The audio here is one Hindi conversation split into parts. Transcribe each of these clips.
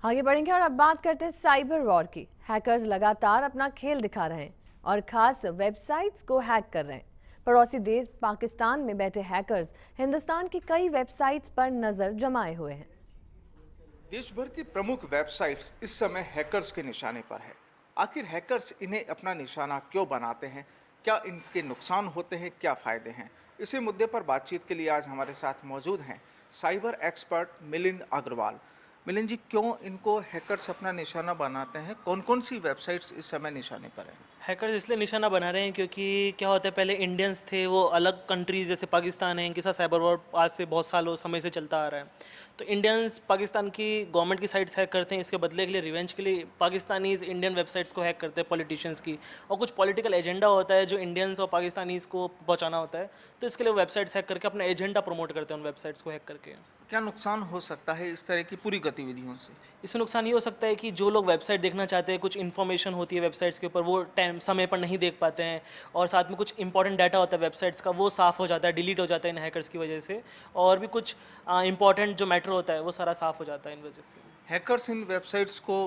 आगे बढ़ेंगे और अब बात करते हैं साइबर वॉर की। हैकर्स लगातार अपना खेल दिखा रहे हैं और खास वेबसाइट्स को हैक कर रहे हैं। पड़ोसी देश पाकिस्तान में बैठे हैकर्स हिंदुस्तान की कई वेबसाइट्स पर नजर जमाए हुए हैं। देश भर की प्रमुख वेबसाइट्स इस समय हैकर्स के निशाने पर है। आखिर हैकर्स इन्हें अपना निशाना क्यों बनाते हैं? क्या इनके नुकसान होते हैं, क्या फायदे हैं? इसी मुद्दे पर बातचीत के लिए आज हमारे साथ मौजूद हैं साइबर एक्सपर्ट मिलिंद अग्रवाल। मिलिंद जी, क्यों इनको हैकर्स अपना निशाना बनाते हैं? कौन कौन सी वेबसाइट्स इस समय निशाने पर हैं? हैकर्स इसलिए निशाना बना रहे हैं क्योंकि क्या होता है, पहले इंडियंस थे, वो अलग कंट्रीज जैसे पाकिस्तान है, इनके साथ साइबर वॉर आज से बहुत सालों समय से चलता आ रहा है। तो इंडियंस पाकिस्तान की गवर्नमेंट की साइट्स हैक करते हैं, इसके बदले के लिए रिवेंज के लिए पाकिस्तानीज़ इंडियन वेबसाइट्स को हैक करते हैं, पॉलिटिशियंस की। और कुछ पॉलिटिकल एजेंडा होता है जो इंडियंस और पाकिस्तानीज़ को पहुंचाना होता है, तो इसके लिए वेबसाइट्स हैक करके अपना एजेंडा प्रमोट करते हैं उन वेबसाइट्स को हैक करके। क्या नुकसान हो सकता है इस तरह की पूरी गतिविधियों से? इससे नुकसान ये हो सकता है कि जो लोग वेबसाइट देखना चाहते हैं, कुछ इन्फॉर्मेशन होती है वेबसाइट्स के ऊपर, वो टाइम समय पर नहीं देख पाते हैं, और साथ में कुछ इंपॉर्टेंट डाटा होता है वेबसाइट्स का, वो साफ़ हो जाता है, डिलीट हो जाता है इन हैकर्स की वजह से। और भी कुछ इंपॉर्टेंट जो मैटर होता है वो सारा साफ़ हो जाता है इन वजह से। हैकर्स इन वेबसाइट्स को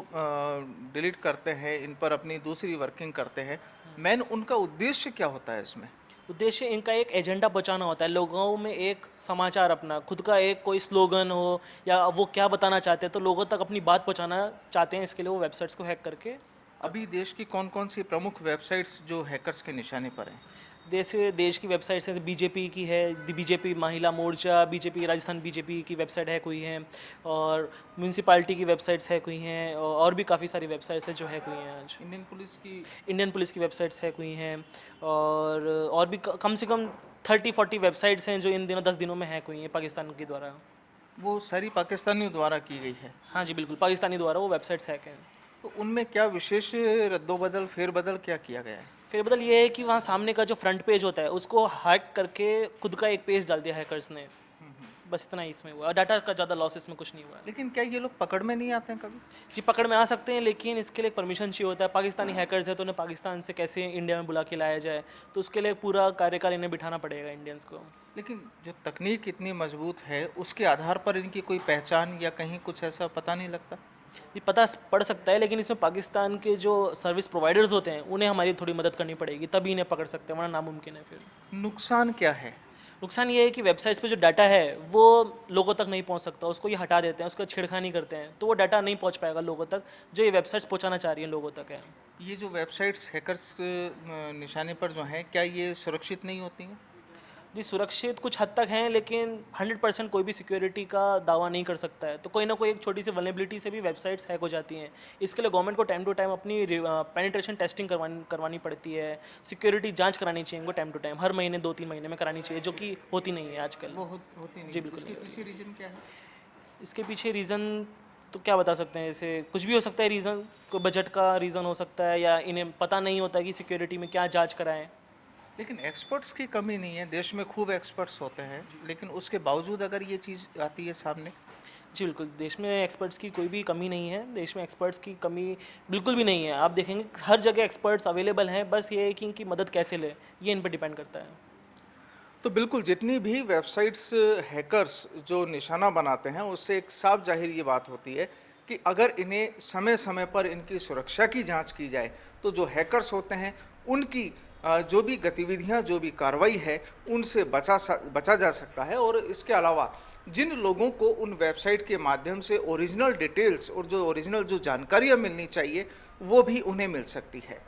डिलीट करते हैं, इन पर अपनी दूसरी वर्किंग करते हैं। मेन उनका उद्देश्य क्या होता है इसमें? उद्देश्य इनका एक एजेंडा पहुंचाना होता है, लोगों में एक समाचार, अपना खुद का एक कोई स्लोगन हो या वो क्या बताना चाहते हैं, तो लोगों तक अपनी बात पहुंचाना चाहते हैं, इसके लिए वो वेबसाइट्स को हैक करके। अभी देश की कौन कौन सी प्रमुख वेबसाइट्स जो हैकर्स के निशाने पर हैं? देश की वेबसाइट्स हैं, बीजेपी की है, बीजेपी महिला मोर्चा, बीजेपी राजस्थान बीजेपी की वेबसाइट हैक हुई हैं, और म्यूनसिपालिटी की वेबसाइट्स हैक हुई हैं, और भी काफ़ी सारी वेबसाइट्स हैं जो हैक हुई हैं आज। इंडियन पुलिस की वेबसाइट्स हैक हुई हैं, और भी कम से कम 30-40 वेबसाइट्स हैं जो इन दिनों 10 दिनों में हैक हुई हैं पाकिस्तान के द्वारा। वो सारी पाकिस्तानियों द्वारा की गई है? हाँ जी बिल्कुल, पाकिस्तानी द्वारा वो वेबसाइट्स हैक हैं। तो उनमें क्या विशेष रद्दोबदल, फेरबदल क्या किया गया है? फेरबदल ये है कि वहाँ सामने का जो फ्रंट पेज होता है उसको हैक करके खुद का एक पेज डाल दिया हैकर्स ने, बस इतना ही इसमें हुआ। डाटा का ज़्यादा लॉस इसमें कुछ नहीं हुआ है। लेकिन क्या ये लोग पकड़ में नहीं आते हैं कभी? जी पकड़ में आ सकते हैं, लेकिन इसके लिए परमिशन चाहिए होता है। पाकिस्तानी हैकर्स है तो उन्हें पाकिस्तान से कैसे इंडिया में बुला के लाया जाए, तो उसके लिए पूरा कार्यकाल इन्हें बिठाना पड़ेगा इंडियंस को। लेकिन जो तकनीक इतनी मजबूत है उसके आधार पर इनकी कोई पहचान या कहीं कुछ ऐसा पता नहीं लगता? ये पता पड़ सकता है, लेकिन इसमें पाकिस्तान के जो सर्विस प्रोवाइडर्स होते हैं उन्हें हमारी थोड़ी मदद करनी पड़ेगी, तभी इन्हें पकड़ सकते हैं, वरना नामुमकिन है फिर। नुकसान क्या है? नुकसान ये है कि वेबसाइट्स पे जो डाटा है वो लोगों तक नहीं पहुंच सकता, उसको ये हटा देते हैं, उसका छेड़खानी करते हैं, तो वो डाटा नहीं पहुंच पाएगा लोगों तक जो ये वेबसाइट्स पहुंचाना चाह रही हैं लोगों तक है। ये जो वेबसाइट्स हैकर्स निशाने पर जो हैं, क्या ये सुरक्षित नहीं होती हैं? जी सुरक्षित कुछ हद तक हैं, लेकिन 100% कोई भी सिक्योरिटी का दावा नहीं कर सकता है, तो कोई ना कोई एक छोटी सी वल्नरेबिलिटी से भी वेबसाइट्स हैक हो जाती हैं। इसके लिए गवर्नमेंट को टाइम टू टाइम अपनी पेनिट्रेशन टेस्टिंग करवानी पड़ती है, सिक्योरिटी जांच करानी चाहिए इनको टाइम टू टाइम, हर महीने 2-3 महीने में करानी चाहिए, जो कि होती नहीं है आजकल। होती नहीं। जी बिल्कुल। इसके पीछे रीजन क्या है? इसके पीछे रीज़न तो क्या बता सकते हैं, जैसे कुछ भी हो सकता है रीज़न, कोई बजट का रीज़न हो सकता है, या इन्हें पता नहीं होता कि सिक्योरिटी में क्या जांच कराएं। लेकिन एक्सपर्ट्स की कमी नहीं है, देश में खूब एक्सपर्ट्स होते हैं, लेकिन उसके बावजूद अगर ये चीज़ आती है सामने। जी बिल्कुल, देश में एक्सपर्ट्स की कोई भी कमी नहीं है, देश में एक्सपर्ट्स की कमी बिल्कुल भी नहीं है। आप देखेंगे हर जगह एक्सपर्ट्स अवेलेबल हैं, बस ये है कि इनकी मदद कैसे ले, ये इन पर डिपेंड करता है। तो बिल्कुल, जितनी भी वेबसाइट्स हैकर्स जो निशाना बनाते हैं उससे एक साफ जाहिर ये बात होती है कि अगर इन्हें समय समय पर इनकी सुरक्षा की जांच की जाए तो जो हैकर्स होते हैं उनकी जो भी गतिविधियां, जो भी कार्रवाई है, उनसे बचा जा सकता है। और इसके अलावा जिन लोगों को उन वेबसाइट के माध्यम से ओरिजिनल डिटेल्स और जो ओरिजिनल जो जानकारियां मिलनी चाहिए वो भी उन्हें मिल सकती है।